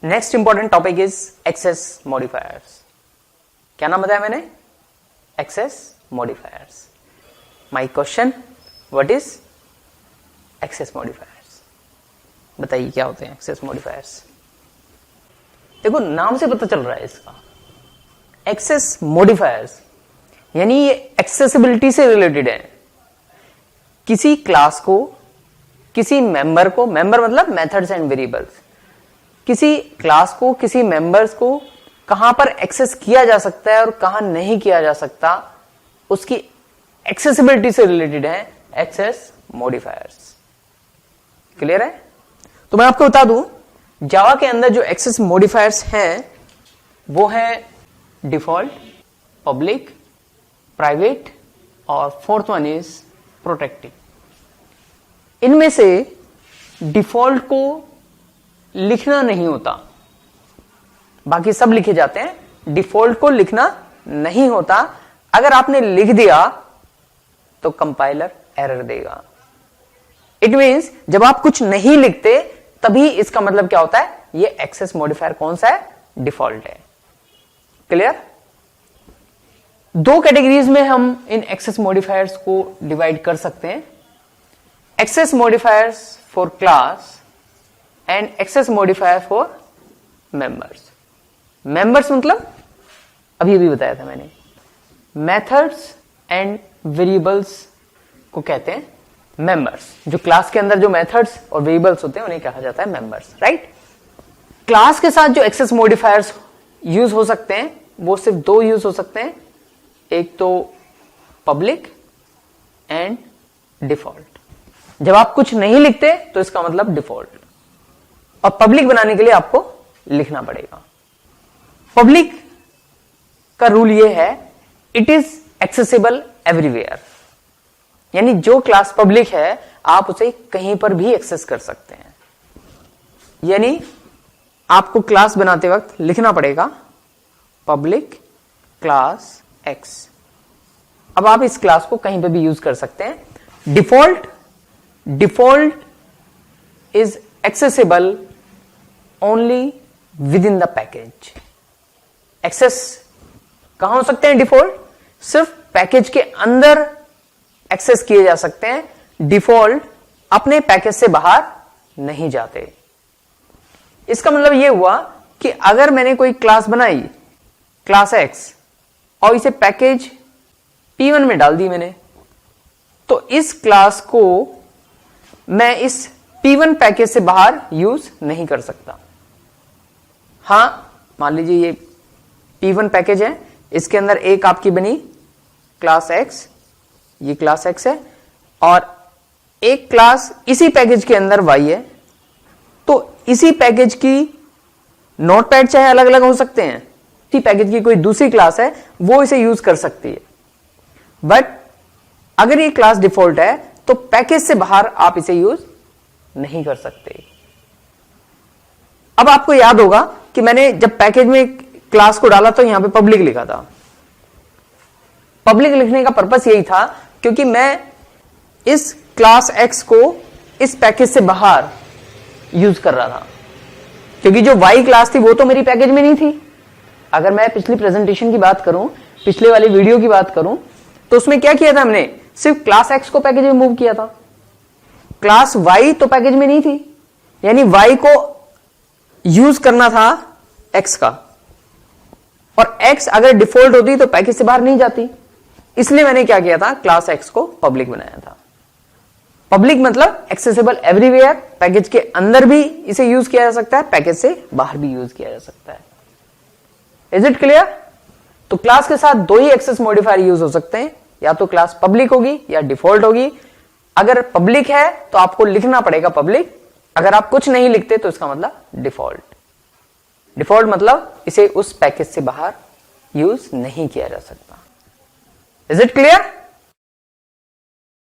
Next important topic is access modifiers. क्या नाम बताया मैंने? Access modifiers. My question, what is access modifiers? बताइए क्या होते हैं एक्सेस मॉडिफायर्स। देखो नाम से पता चल रहा है इसका, एक्सेस मॉडिफायर्स यानी ये एक्सेसिबिलिटी से रिलेटेड है। किसी क्लास को, किसी मेंबर को, मेंबर मतलब मेथड्स एंड वेरिएबल्स, किसी क्लास को, किसी मेंबर्स को कहां पर एक्सेस किया जा सकता है और कहां नहीं किया जा सकता, उसकी एक्सेसिबिलिटी से रिलेटेड है एक्सेस मॉडिफायर्स। क्लियर है? तो मैं आपको बता दूं, जावा के अंदर जो एक्सेस मॉडिफायर्स हैं वो है डिफॉल्ट, पब्लिक, प्राइवेट और फोर्थ वन इज प्रोटेक्टिव। इनमें से डिफॉल्ट को लिखना नहीं होता, बाकी सब लिखे जाते हैं। डिफॉल्ट को लिखना नहीं होता। अगर आपने लिख दिया तो कंपाइलर एरर देगा। इट मींस जब आप कुछ नहीं लिखते तभी इसका मतलब क्या होता है, ये एक्सेस मॉडिफायर कौन सा है? डिफॉल्ट है। क्लियर? दो कैटेगरीज में हम इन एक्सेस मॉडिफायर्स को डिवाइड कर सकते हैं, access modifiers for class and access modifier for members. Members मतलब अभी बताया था मैंने, मेथड्स एंड वेरिएबल्स को कहते हैं मेंबर्स। जो क्लास के अंदर जो मेथड्स और वेरिएबल्स होते हैं उन्हें कहा जाता है मेंबर्स, राइट? क्लास के साथ जो एक्सेस मॉडिफायर्स यूज हो सकते हैं वो सिर्फ दो यूज हो सकते हैं, एक तो पब्लिक एंड डिफॉल्ट। जब आप कुछ नहीं लिखते तो इसका मतलब डिफॉल्ट, और पब्लिक बनाने के लिए आपको लिखना पड़ेगा। पब्लिक का रूल यह है, इट इज एक्सेसिबल एवरीवेयर, यानी जो क्लास पब्लिक है आप उसे कहीं पर भी एक्सेस कर सकते हैं। यानी आपको क्लास बनाते वक्त लिखना पड़ेगा पब्लिक क्लास एक्स। अब आप इस क्लास को कहीं पे भी यूज कर सकते हैं। Default is accessible only within the package. Access कहां हो सकते हैं? डिफॉल्ट सिर्फ पैकेज के अंदर एक्सेस किए जा सकते हैं। डिफॉल्ट अपने पैकेज से बाहर नहीं जाते। इसका मतलब यह हुआ कि अगर मैंने कोई क्लास बनाई क्लास एक्स और इसे पैकेज P1 में डाल दी मैंने, तो इस क्लास को मैं इस P1 पैकेज से बाहर यूज नहीं कर सकता। हां, मान लीजिए ये P1 पैकेज है, इसके अंदर एक आपकी बनी क्लास X, ये क्लास X है, और एक क्लास इसी पैकेज के अंदर Y है। तो इसी पैकेज की नोटपैड चाहे अलग अलग हो सकते हैं, इसी पैकेज की कोई दूसरी क्लास है वो इसे यूज कर सकती है, बट अगर ये क्लास डिफॉल्ट है तो पैकेज से बाहर आप इसे यूज नहीं कर सकते। अब आपको याद होगा कि मैंने जब पैकेज में क्लास को डाला तो यहां पे पब्लिक लिखा था। पब्लिक लिखने का पर्पस यही था क्योंकि मैं इस क्लास एक्स को इस पैकेज से बाहर यूज कर रहा था, क्योंकि जो वाई क्लास थी वो तो मेरी पैकेज में नहीं थी। अगर मैं पिछली प्रेजेंटेशन की बात करूं, पिछले वाली वीडियो की बात करूं, तो उसमें क्या किया था हमने? सिर्फ क्लास एक्स को पैकेज में मूव किया था, क्लास वाई तो पैकेज में नहीं थी। यानी वाई को यूज करना था एक्स का, और एक्स अगर डिफॉल्ट होती तो पैकेज से बाहर नहीं जाती। इसलिए मैंने क्या किया था, क्लास एक्स को पब्लिक बनाया था। पब्लिक मतलब एक्सेसिबल एवरीवेयर, पैकेज के अंदर भी इसे यूज किया जा सकता है, पैकेज से बाहर भी यूज किया जा सकता है। Is it clear? तो क्लास के साथ दो ही एक्सेस मॉडिफायर यूज हो सकते हैं, या तो क्लास पब्लिक होगी या डिफॉल्ट होगी। अगर पब्लिक है तो आपको लिखना पड़ेगा पब्लिक, अगर आप कुछ नहीं लिखते तो इसका मतलब डिफॉल्ट। डिफॉल्ट मतलब इसे उस पैकेज से बाहर यूज नहीं किया जा सकता। Is it clear?